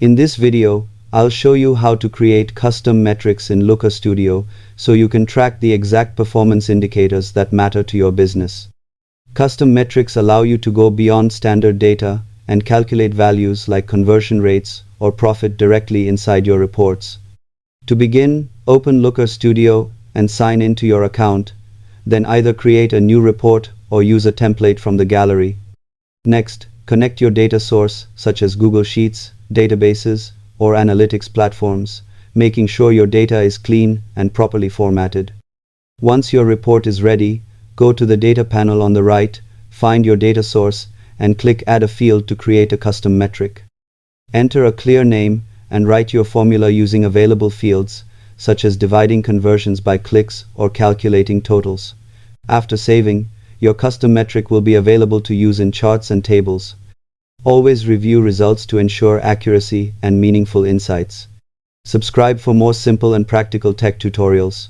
In this video, I'll show you how to create custom metrics in Looker Studio so you can track the exact performance indicators that matter to your business. Custom metrics allow you to go beyond standard data and calculate values like conversion rates or profit directly inside your reports. To begin, open Looker Studio and sign into your account, then either create a new report or use a template from the gallery. Next, connect your data source such as Google Sheets, databases, or analytics platforms, making sure your data is clean and properly formatted. Once your report is ready, go to the data panel on the right, find your data source, and click Add a field to create a custom metric. Enter a clear name and write your formula using available fields, such as dividing conversions by clicks or calculating totals. After saving, your custom metric will be available to use in charts and tables. Always review results to ensure accuracy and meaningful insights. Subscribe for more simple and practical tech tutorials.